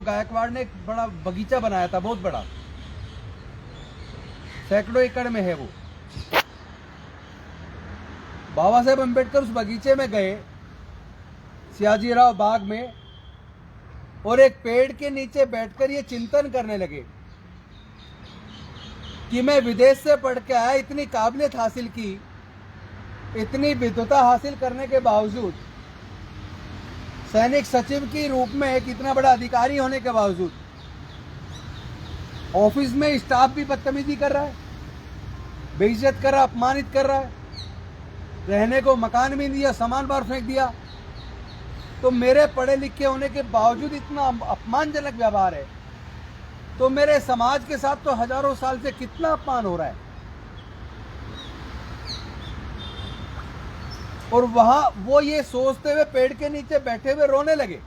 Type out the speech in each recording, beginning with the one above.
गायकवाड़ ने एक बड़ा बगीचा बनाया था, बहुत बड़ा, सैकड़ों एकड़ में है वो। बाबा साहेब अम्बेडकर उस बगीचे में गए, सियाजीराव बाग में, और एक पेड़ के नीचे बैठकर ये चिंतन करने लगे कि मैं विदेश से पढ़ के आया, इतनी काबिलियत हासिल की, इतनी विद्वता हासिल करने के बावजूद, सैनिक सचिव के रूप में एक इतना बड़ा अधिकारी होने के बावजूद, ऑफिस में स्टाफ भी बदतमीजी कर रहा है, बेइज्जत कर रहा, अपमानित कर रहा है, रहने को मकान भी दिया, सामान बाहर फेंक दिया। तो मेरे पढ़े लिखे होने के बावजूद इतना अपमानजनक व्यवहार है, तो मेरे समाज के साथ तो हजारों साल से कितना अपमान हो रहा है। और वहां वो ये सोचते हुए पेड़ के नीचे बैठे हुए रोने लगे।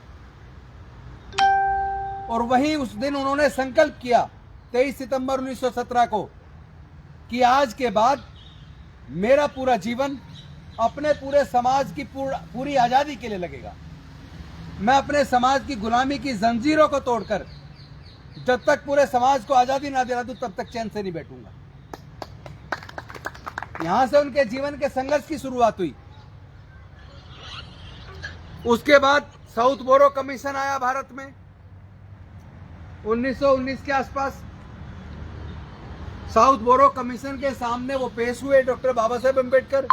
और वहीं उस दिन उन्होंने संकल्प किया 23 सितंबर 1917 को कि आज के बाद मेरा पूरा जीवन अपने पूरे समाज की पूरी आजादी के लिए लगेगा। मैं अपने समाज की गुलामी की जंजीरों को तोड़कर जब तक पूरे समाज को आजादी ना दिला दूं तब तक चैन से नहीं बैठूंगा। यहां से उनके जीवन के संघर्ष की शुरुआत हुई। उसके बाद साउथ बोरो कमीशन आया भारत में 1919 के आसपास। साउथ बोरो कमीशन के सामने वो पेश हुए डॉक्टर बाबा साहेब अम्बेडकर,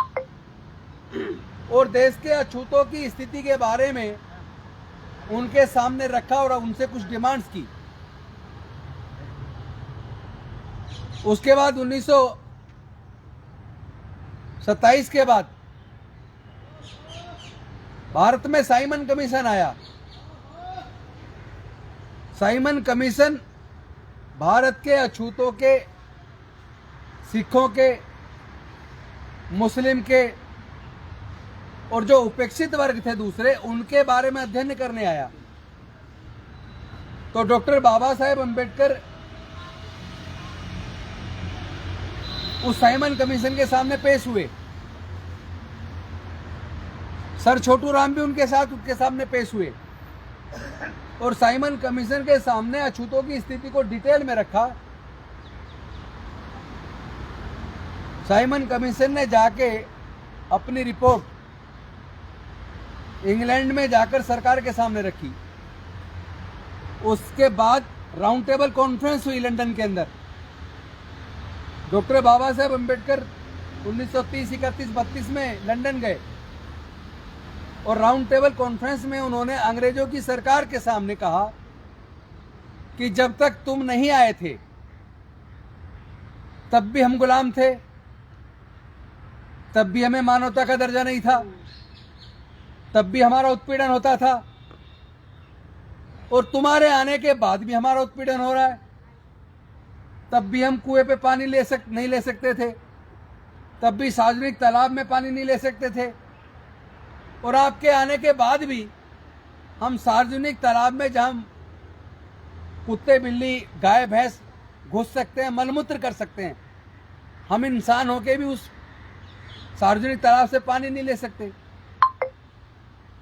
और देश के अछूतों की स्थिति के बारे में उनके सामने रखा और उनसे कुछ डिमांड्स की। उसके बाद 1927 के बाद भारत में साइमन कमीशन आया। साइमन कमीशन भारत के अछूतों के, सिखों के, मुस्लिम के और जो उपेक्षित वर्ग थे दूसरे, उनके बारे में अध्ययन करने आया। तो डॉक्टर बाबा साहेब अम्बेडकर उस साइमन कमीशन के सामने पेश हुए। सर छोटू राम भी उनके सामने पेश हुए और साइमन कमीशन के सामने अछूतों की स्थिति को डिटेल में रखा। साइमन कमीशन ने जाके अपनी रिपोर्ट इंग्लैंड में जाकर सरकार के सामने रखी। उसके बाद राउंड टेबल कॉन्फ्रेंस हुई लंदन के अंदर। डॉक्टर बाबा साहेब अम्बेडकर 1930, 31, 32 में लंदन गए और राउंड टेबल कॉन्फ्रेंस में उन्होंने अंग्रेजों की सरकार के सामने कहा कि जब तक तुम नहीं आए थे तब भी हम गुलाम थे, तब भी हमें मानवता का दर्जा नहीं था, तब भी हमारा उत्पीड़न होता था, और तुम्हारे आने के बाद भी हमारा उत्पीड़न हो रहा है। तब भी हम कुएं पे पानी नहीं ले सकते थे, तब भी सार्वजनिक तालाब में पानी नहीं ले सकते थे, और आपके आने के बाद भी हम सार्वजनिक तालाब में जहां कुत्ते, बिल्ली, गाय, भैंस घुस सकते हैं, मलमूत्र कर सकते हैं, हम इंसान होके भी उस सार्वजनिक तालाब से पानी नहीं ले सकते।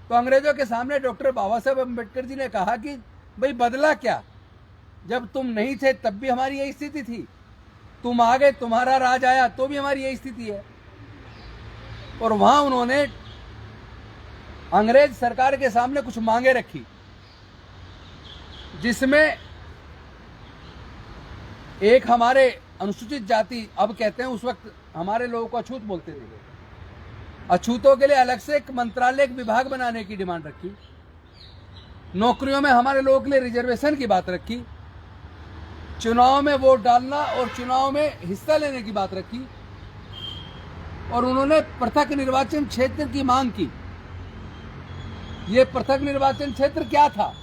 तो अंग्रेजों के सामने डॉक्टर बाबा साहेब अम्बेडकर जी ने कहा कि भाई बदला क्या, जब तुम नहीं थे तब भी हमारी यही स्थिति थी, तुम आ गए, तुम्हारा राज आया तो भी हमारी यही स्थिति है। और वहां उन्होंने अंग्रेज सरकार के सामने कुछ मांगे रखी, जिसमें एक हमारे अनुसूचित जाति, अब कहते हैं, उस वक्त हमारे लोगों को अछूत बोलते थे, अछूतों के लिए अलग से एक मंत्रालय, एक विभाग बनाने की डिमांड रखी। नौकरियों में हमारे लोगों के लिए रिजर्वेशन की बात रखी, चुनाव में वोट डालना और चुनाव में हिस्सा लेने की बात रखी, और उन्होंने पृथक निर्वाचन क्षेत्र की मांग की। ये पृथक निर्वाचन क्षेत्र क्या था?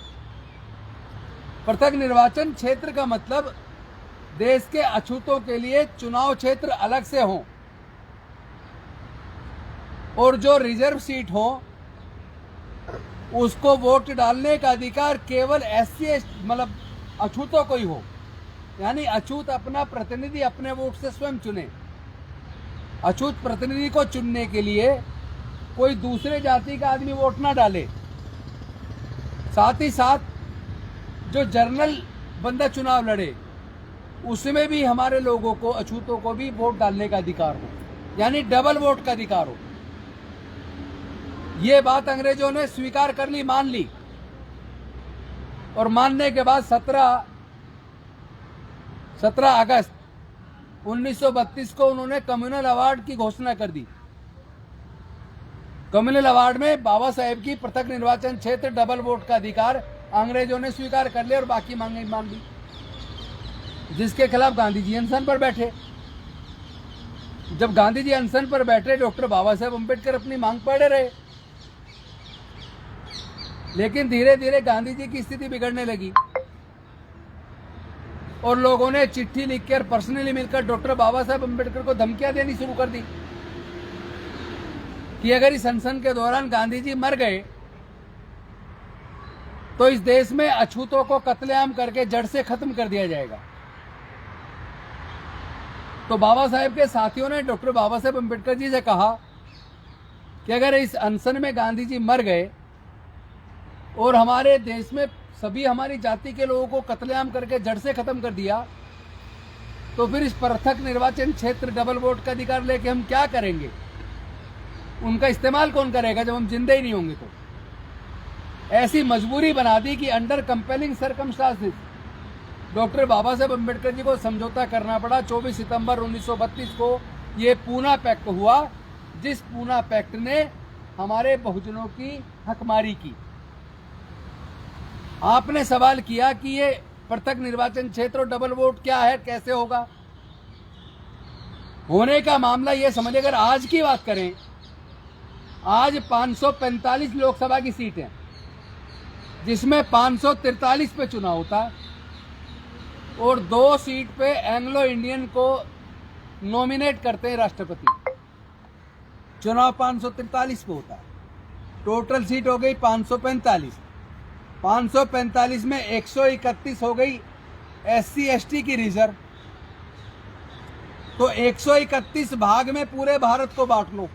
पृथक निर्वाचन क्षेत्र का मतलब देश के अछूतों के लिए चुनाव क्षेत्र अलग से हों, और जो रिजर्व सीट हो उसको वोट डालने का अधिकार केवल एससी, मतलब अछूतों को ही हो। यानी अछूत अपना प्रतिनिधि अपने वोट से स्वयं चुने। अछूत प्रतिनिधि को चुनने के लिए कोई दूसरे जाति का आदमी वोट ना डाले। साथ ही साथ जो जनरल बंदा चुनाव लड़े उसमें भी हमारे लोगों को, अछूतों को भी वोट डालने का अधिकार हो, यानी डबल वोट का अधिकार हो। ये बात अंग्रेजों ने स्वीकार कर ली, मान ली, और मानने के बाद 17 अगस्त 1932 को उन्होंने कम्युनल अवार्ड की घोषणा कर दी। कम्युनल अवार्ड में बाबा साहेब की पृथक निर्वाचन क्षेत्र, डबल वोट का अधिकार अंग्रेजों ने स्वीकार कर लिया और बाकी मांगे मान ली, जिसके खिलाफ गांधी जी अनशन पर बैठे। जब गांधी जी अनशन पर बैठे, डॉक्टर बाबा साहेब अम्बेडकर अपनी मांग पढ़े रहे, लेकिन धीरे धीरे गांधी जी की स्थिति बिगड़ने लगी और लोगों ने चिट्ठी लिखकर, पर्सनली मिलकर डॉक्टर बाबा साहेब अम्बेडकर को धमकियां देनी शुरू कर दी कि अगर इस अनशन के दौरान गांधी जी मर गए तो इस देश में अछूतों को कत्लेआम करके जड़ से खत्म कर दिया जाएगा। तो बाबा साहेब के साथियों ने डॉक्टर बाबा साहेब अम्बेडकर जी से कहा कि अगर इस अनशन में गांधी जी मर गए और हमारे देश में सभी हमारी जाति के लोगों को कत्लेआम करके जड़ से खत्म कर दिया, तो फिर इस पृथक निर्वाचन क्षेत्र, डबल वोट का अधिकार लेके हम क्या करेंगे? उनका इस्तेमाल कौन करेगा जब हम जिंदे ही नहीं होंगे? तो ऐसी मजबूरी बना दी कि under compelling circumstances doctor Baba Saheb Ambedkar ji को समझौता करना पड़ा। 24 सितंबर 1932 को ये पूना पैक्ट हुआ, जिस पूना पैक्ट ने हमारे बहुजनों की हकमारी की। आपने सवाल किया कि ये पृथक निर्वाचन क्षेत्र और डबल वोट क्या है, कैसे होगा? होने का मामला ये समझिए, अगर आज की बात करें, आज 545 लोकसभा की सीट है, जिसमें 543 पे चुनाव होता है और 2 सीट पे एंग्लो इंडियन को नॉमिनेट करते हैं राष्ट्रपति। चुनाव 543 पे होता है, टोटल सीट हो गई 545। 545 में 131 हो गई SC ST की रिजर्व, तो 131 भाग में पूरे भारत को बांट लो।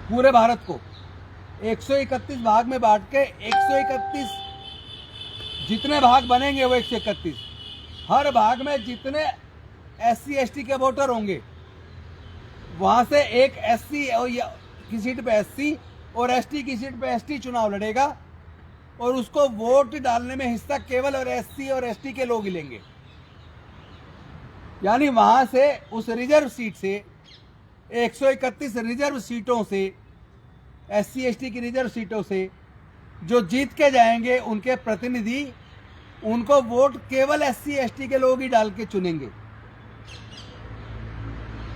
पूरे भारत को 131 भाग में बांट के 131 जितने भाग बनेंगे वो 131, हर भाग में जितने SC ST के वोटर होंगे वहां से एक SC की सीट पे SC और ST की सीट पे ST चुनाव लड़ेगा और उसको वोट डालने में हिस्सा केवल और SC और ST के लोग ही लेंगे। यानी वहां से उस रिजर्व सीट से 131 रिजर्व सीटों से, SC ST की रिजर्व सीटों से जो जीत के जाएंगे उनके प्रतिनिधि, उनको वोट केवल SC ST के लोग ही डाल के चुनेंगे।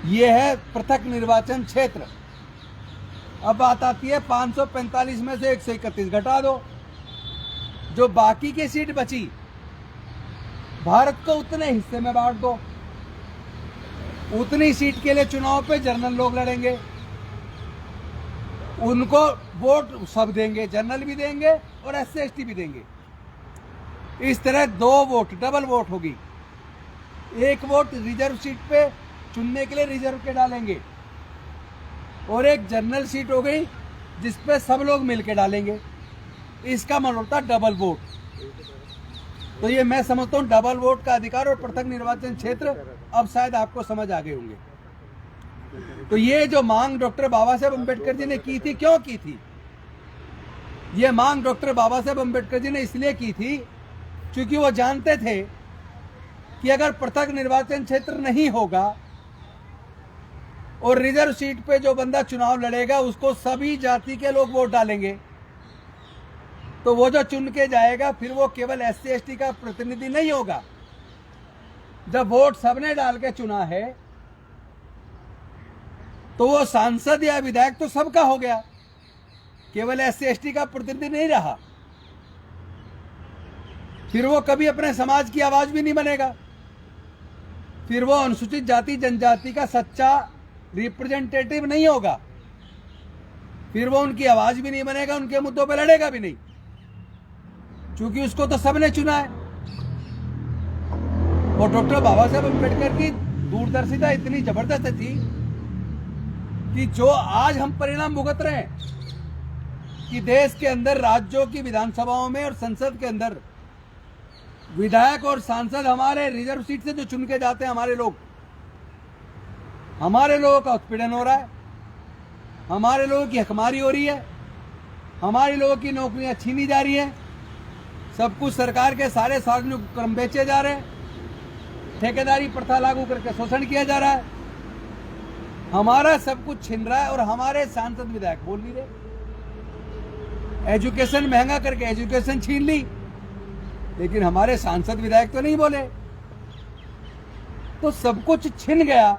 यह है पृथक निर्वाचन क्षेत्र। अब बात आती है 545 में से 131 घटा दो, जो बाकी की सीट बची भारत को उतने हिस्से में बांट दो। उतनी सीट के लिए चुनाव पे जनरल लोग लड़ेंगे, उनको वोट सब देंगे, जनरल भी देंगे और SC ST भी देंगे। इस तरह 2 वोट, डबल वोट होगी। एक वोट रिजर्व सीट पे चुनने के लिए रिजर्व के डालेंगे और एक जनरल सीट हो गई जिसपे सब लोग मिलके डालेंगे। इसका मतलब होता है डबल वोट। तो ये मैं समझता हूँ डबल वोट का अधिकार और पृथक निर्वाचन क्षेत्र अब शायद आपको समझ आ गए होंगे। तो ये जो मांग डॉक्टर बाबा साहेब अम्बेडकर जी ने की थी, क्यों की थी? ये मांग डॉक्टर बाबा साहेब अम्बेडकर जी ने इसलिए की थी क्योंकि वो जानते थे कि अगर पृथक निर्वाचन क्षेत्र नहीं होगा और रिजर्व सीट पे जो बंदा चुनाव लड़ेगा उसको सभी जाति के लोग वोट डालेंगे, तो वो जो चुन के जाएगा फिर वो केवल SC ST का प्रतिनिधि नहीं होगा। जब वोट सबने डाल के चुना है तो वो सांसद या विधायक तो सबका हो गया, केवल SC ST का प्रतिनिधि नहीं रहा। फिर वो कभी अपने समाज की आवाज भी नहीं बनेगा, फिर वो अनुसूचित जाति जनजाति का सच्चा रिप्रेजेंटेटिव नहीं होगा, फिर वो उनकी आवाज भी नहीं बनेगा, उनके मुद्दों पे लड़ेगा भी नहीं, क्योंकि उसको तो सबने चुना है। और डॉक्टर बाबा साहेब अम्बेडकर की दूरदर्शिता इतनी जबरदस्त थी कि जो आज हम परिणाम भुगत रहे हैं कि देश के अंदर राज्यों की विधानसभाओं में और संसद के अंदर विधायक और सांसद हमारे रिजर्व सीट से जो चुन के जाते हैं, हमारे लोगों का उत्पीड़न हो रहा है, हमारे लोगों की हकमारी हो रही है, हमारे लोगों की नौकरियां छीनी जा रही हैं, सब कुछ सरकार के सारे सार्वजनिक उपक्रम बेचे जा रहे हैं, ठेकेदारी प्रथा लागू करके शोषण किया जा रहा है, हमारा सब कुछ छिन रहा है और हमारे सांसद विधायक बोल नहीं रहे। एजुकेशन महंगा करके एजुकेशन छीन ली, लेकिन हमारे सांसद विधायक तो नहीं बोले। तो सब कुछ छिन गया,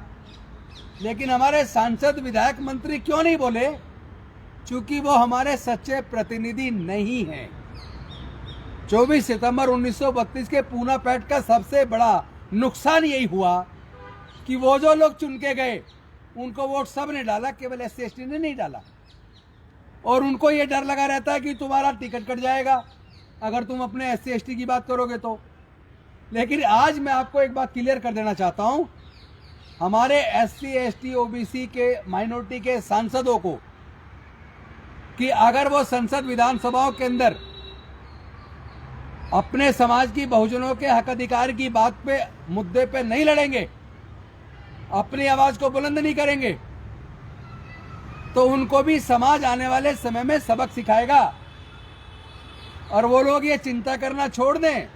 लेकिन हमारे सांसद विधायक मंत्री क्यों नहीं बोले? क्योंकि वो हमारे सच्चे प्रतिनिधि नहीं हैं। 24 सितंबर 1932 के पूना पैक्ट का सबसे बड़ा नुकसान यही हुआ कि वो जो लोग चुन के गए उनको वोट सब ने डाला, केवल SC/ST ने नहीं डाला। और उनको ये डर लगा रहता है कि तुम्हारा टिकट कट जाएगा अगर तुम अपने SC/ST की बात करोगे तो। लेकिन आज मैं आपको एक बात क्लियर कर देना चाहता हूं, हमारे SC/ST OBC के माइनॉरिटी के सांसदों को कि अगर वो संसद विधानसभाओं के अंदर अपने समाज की बहुजनों के हक अधिकार की बात पे मुद्दे पे नहीं लड़ेंगे, अपनी आवाज को बुलंद नहीं करेंगे, तो उनको भी समाज आने वाले समय में सबक सिखाएगा। और वो लोग ये चिंता करना छोड़ दें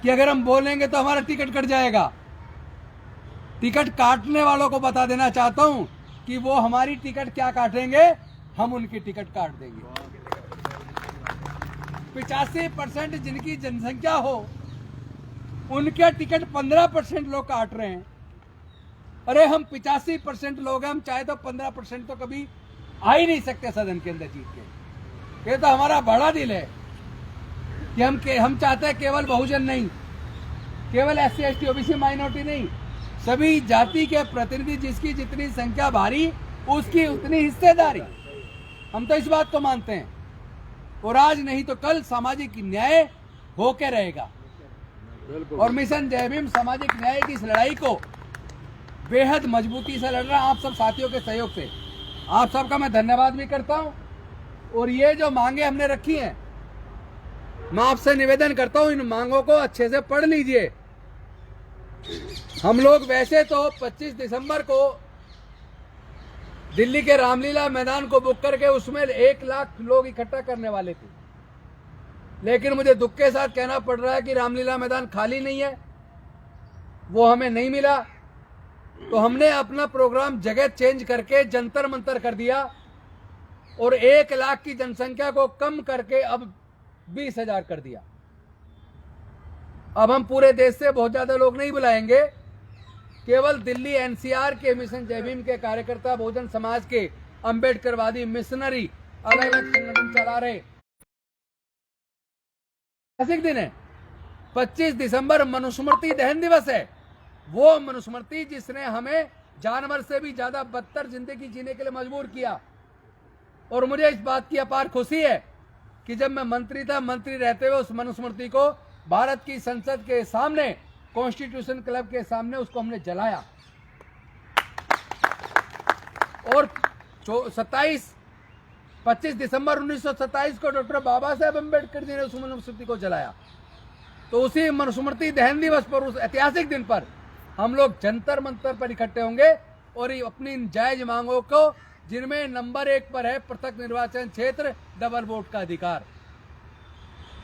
कि अगर हम बोलेंगे तो हमारा टिकट कट जाएगा। टिकट काटने वालों को बता देना चाहता हूं कि वो हमारी टिकट क्या काटेंगे, हम उनकी टिकट काट देंगे। 85% जिनकी जनसंख्या हो उनके टिकट 15% लोग काट रहे हैं। अरे हम 85% लोग हैं, हम चाहे तो 15% तो कभी आ ही नहीं सकते सदन के अंदर जीत के। ये तो हमारा बड़ा दिल है कि हम चाहते हैं केवल बहुजन नहीं, केवल SC/ST OBC माइनॉरिटी नहीं, सभी जाति के प्रतिनिधि, जिसकी जितनी संख्या भारी उसकी उतनी हिस्सेदारी। हम तो इस बात को मानते हैं और आज नहीं तो कल सामाजिक न्याय होके रहेगा। और मिशन जय भीम सामाजिक न्याय की इस लड़ाई को बेहद मजबूती से लड़ रहा है आप सब साथियों के सहयोग से। आप सबका मैं धन्यवाद भी करता हूं। और ये जो मांगे हमने रखी हैं, मैं आपसे निवेदन करता हूं इन मांगों को अच्छे से पढ़ लीजिए। हम लोग वैसे तो 25 दिसंबर को दिल्ली के रामलीला मैदान को बुक करके उसमें 1 लाख लोग इकट्ठा करने वाले थे, लेकिन मुझे दुख के साथ कहना पड़ रहा है कि रामलीला मैदान खाली नहीं है, वो हमें नहीं मिला। तो हमने अपना प्रोग्राम जगह चेंज करके जंतर मंतर कर दिया और 1 लाख की जनसंख्या को कम करके अब 20,000 कर दिया। अब हम पूरे देश से बहुत ज्यादा लोग नहीं बुलाएंगे, केवल दिल्ली NCR के मिशन जय भीम के कार्यकर्ता, बहुजन समाज के, अंबेडकरवादी, मिशनरी, अलग अलग संगठन चला रहे। ऐतिहासिक दिन है, 25 दिसंबर मनुस्मृति दहन दिवस है। वो मनुस्मृति जिसने हमें जानवर से भी ज्यादा बदतर जिंदगी जीने के लिए मजबूर किया। और मुझे इस बात की अपार खुशी है कि जब मैं मंत्री था, मंत्री रहते हुए उस मनुस्मृति को भारत की संसद के सामने, कॉन्स्टिट्यूशन क्लब के सामने उसको हमने जलाया। और 25 दिसंबर 1927 को डॉक्टर बाबा साहेब अम्बेडकर जी ने उस मनुस्मृति को जलाया। तो उसी मनुस्मृति दहन दिवस पर, उस ऐतिहासिक दिन पर हम लोग जंतर मंतर पर इकट्ठे होंगे और अपनी जायज मांगों को, जिनमें नंबर 1 पर है पृथक निर्वाचन क्षेत्र, डबल वोट का अधिकार,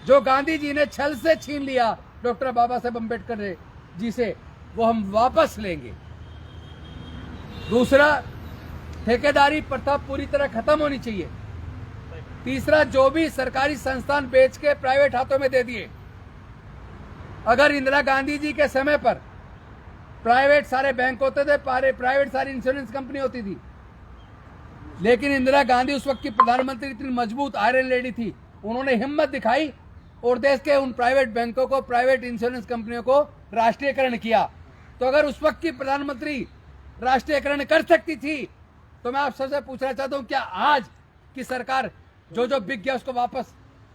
जो गांधी जी ने छल से छीन लिया डॉक्टर बाबा साहेब अम्बेडकर जी से, वो हम वापस लेंगे। दूसरा, ठेकेदारी प्रथा पूरी तरह खत्म होनी चाहिए। तीसरा, जो भी सरकारी संस्थान बेच के प्राइवेट हाथों में दे दिए। अगर इंदिरा गांधी जी के समय पर प्राइवेट सारे बैंक होते थे, प्राइवेट सारी इंश्योरेंस कंपनी होती थी, लेकिन इंदिरा गांधी उस वक्त की प्रधानमंत्री इतनी मजबूत आयरन लेडी थी, उन्होंने हिम्मत दिखाई और देश के उन प्राइवेट बैंकों को, प्राइवेट इंश्योरेंस कंपनियों को राष्ट्रीयकरण किया। तो अगर उस वक्त की प्रधानमंत्री राष्ट्रीयकरण कर सकती थी, तो मैं आप सबसे पूछना चाहता हूं, क्या आज की सरकार जो बिक गया उसको वापस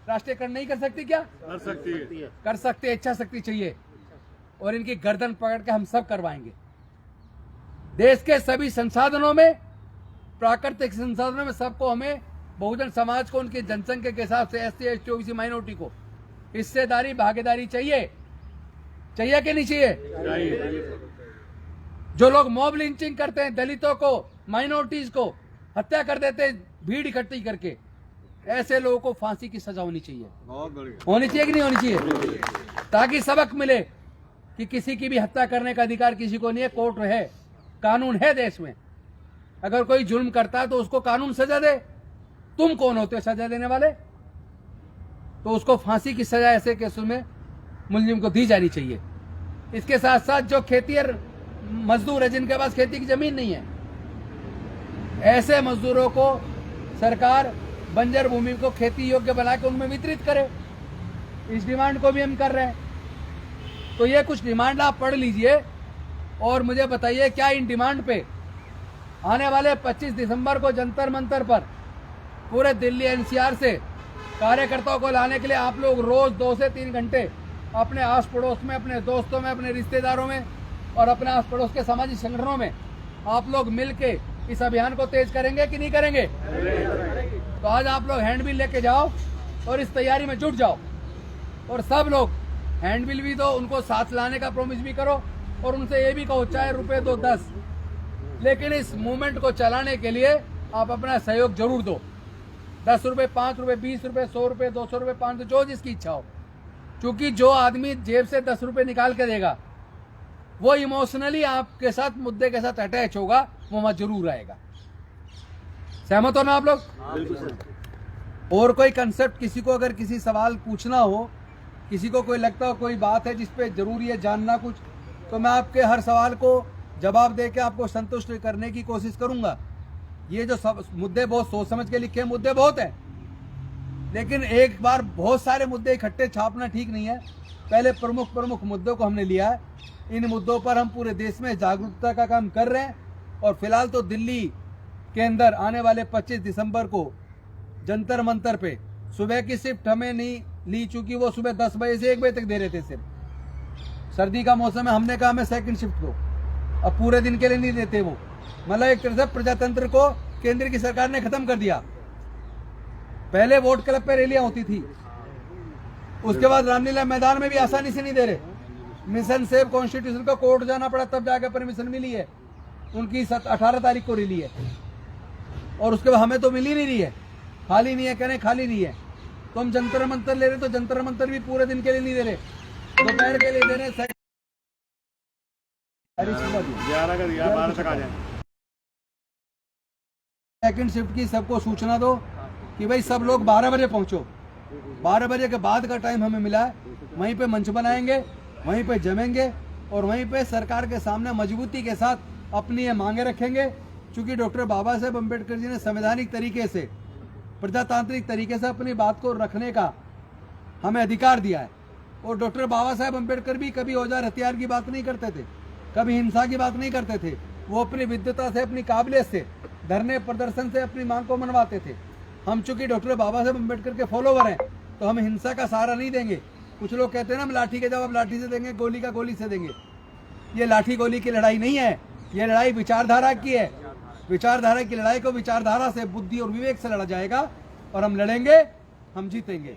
राष्ट्रीयकरण नहीं कर सकती? क्या कर सकती है? कर सकती है। इच्छा शक्ति चाहिए और इनकी गर्दन पकड़ के हम सब करवाएंगे। देश के सभी संसाधनों में, प्राकृतिक संसाधनों में, सबको हमें, बहुजन समाज को, उनकी जनसंख्या के हिसाब से, SC/ST OBC माइनॉरिटी को हिस्सेदारी भागीदारी चाहिए, चाहिए कि नहीं चाहिए? जो लोग मॉब लिंचिंग करते हैं, दलितों को, माइनॉरिटीज को हत्या कर देते हैं भीड़ इकट्ठी करके, ऐसे लोगों को फांसी की सजा होनी चाहिए। होनी चाहिए कि नहीं होनी चाहिए? ताकि सबक मिले कि किसी की भी हत्या करने का अधिकार किसी को नहीं है। कोर्ट है, कानून है देश में। अगर कोई जुल्म करता है तो उसको कानून सजा दे। तुम कौन होते हो सजा देने वाले? तो उसको फांसी की सजा ऐसे केसों में मुलजिम को दी जानी चाहिए। इसके साथ साथ जो खेतीहर मजदूर है, जिनके पास खेती की जमीन नहीं है, ऐसे मजदूरों को सरकार बंजर भूमि को खेती योग्य बना के उनमें वितरित करे। इस डिमांड को भी हम कर रहे हैं। तो ये कुछ डिमांड आप पढ़ लीजिए और मुझे बताइए क्या इन डिमांड पे आने वाले 25 दिसंबर को जंतर मंतर पर पूरे दिल्ली एनसीआर से कार्यकर्ताओं को लाने के लिए आप लोग रोज 2 से 3 घंटे अपने आस पड़ोस में, अपने दोस्तों में, अपने रिश्तेदारों में और अपने आस पड़ोस के सामाजिक संगठनों में आप लोग मिलके इस अभियान को तेज करेंगे कि नहीं करेंगे? तो आज आप लोग हैंडबिल लेके जाओ और इस तैयारी में जुट जाओ और सब लोग हैंडबिल भी दो, उनको साथ लाने का प्रॉमिस भी करो और उनसे ये भी कहो चाहे रुपए दो 10, लेकिन इस मूवमेंट को चलाने के लिए आप अपना सहयोग जरूर दो। 10 रुपए, 5 रुपए, 20 रुपए, 100 रुपए, 200 रुपए, 500, जो जिसकी इच्छा हो। क्योंकि जो आदमी जेब से 10 रुपए निकाल के देगा वो इमोशनली आपके साथ, मुद्दे के साथ अटैच होगा, वो वहां जरूर आएगा। सहमत हो ना आप लोग? और कोई कंसेप्ट, किसी को अगर किसी सवाल पूछना हो, किसी को कोई लगता हो कोई बात है जिसपे जरूरी है जानना कुछ, तो मैं आपके हर सवाल को जवाब देके आपको संतुष्ट करने की कोशिश करूंगा। ये जो सब मुद्दे बहुत सोच समझ के लिखे, मुद्दे बहुत हैं, लेकिन एक बार बहुत सारे मुद्दे इकट्ठे छापना ठीक नहीं है। पहले प्रमुख प्रमुख मुद्दों को हमने लिया है। इन मुद्दों पर हम पूरे देश में जागरूकता का काम कर रहे हैं और फिलहाल तो दिल्ली के अंदर आने वाले 25 दिसंबर को जंतर मंतर पे सुबह की शिफ्ट हमें नहीं ली, चूंकि वो सुबह 10 बजे से 1 बजे तक दे रहे थे सिर्फ। सर्दी का मौसम है, हमने कहा हमें सेकंड शिफ्ट दो, अब पूरे दिन के लिए नहीं देते वो। मतलब एक तरह से प्रजातंत्र को केंद्र की सरकार ने खत्म कर दिया। पहले वोट क्लब पे रैलियां होती थी, उसके बाद रामलीला मैदान में भी आसानी से नहीं दे रहे। मिशन सेव कॉन्स्टिट्यूशन को कोर्ट जाना पड़ा, तब जाकर परमिशन मिली है। उनकी 18 तारीख को रैली है और उसके बाद हमें तो मिल ही नहीं रही है। खाली नहीं है, कहने खाली नहीं है। तो हम जंतर मंतर ले रहे, तो जंतर मंतर भी पूरे दिन के लिए नहीं दे रहे, दोपहर के लिए दे रहे। 11 तक आ जाए। सेकंड शिफ्ट की सबको सूचना दो कि भाई सब लोग 12 बजे पहुंचो। 12 बजे के बाद का टाइम हमें मिला है, वहीं पे मंच बनाएंगे, वहीं पे जमेंगे और वहीं पे सरकार के सामने मजबूती के साथ अपनी ये मांगे रखेंगे। क्योंकि डॉक्टर बाबा साहेब अम्बेडकर जी ने संवैधानिक तरीके से, प्रजातांत्रिक तरीके से अपनी बात को रखने का हमें अधिकार दिया है। और डॉक्टर बाबा साहेब अम्बेडकर भी कभी औजार हथियार की बात नहीं करते थे, कभी हिंसा की बात नहीं करते थे। वो अपनी विद्वता से, अपनी काबिलियत से, धरने प्रदर्शन से अपनी मांग को मनवाते थे। हम चूंकि डॉक्टर बाबा साहेब अम्बेडकर के फॉलोवर हैं, तो हम हिंसा का सहारा नहीं देंगे। कुछ लोग कहते हैं ना हम लाठी के जवाब लाठी से देंगे, गोली का गोली से देंगे। ये लाठी गोली की लड़ाई नहीं है, ये लड़ाई विचारधारा की है। विचारधारा की लड़ाई को विचारधारा से, बुद्धि और विवेक से लड़ा जाएगा और हम लड़ेंगे, हम जीतेंगे।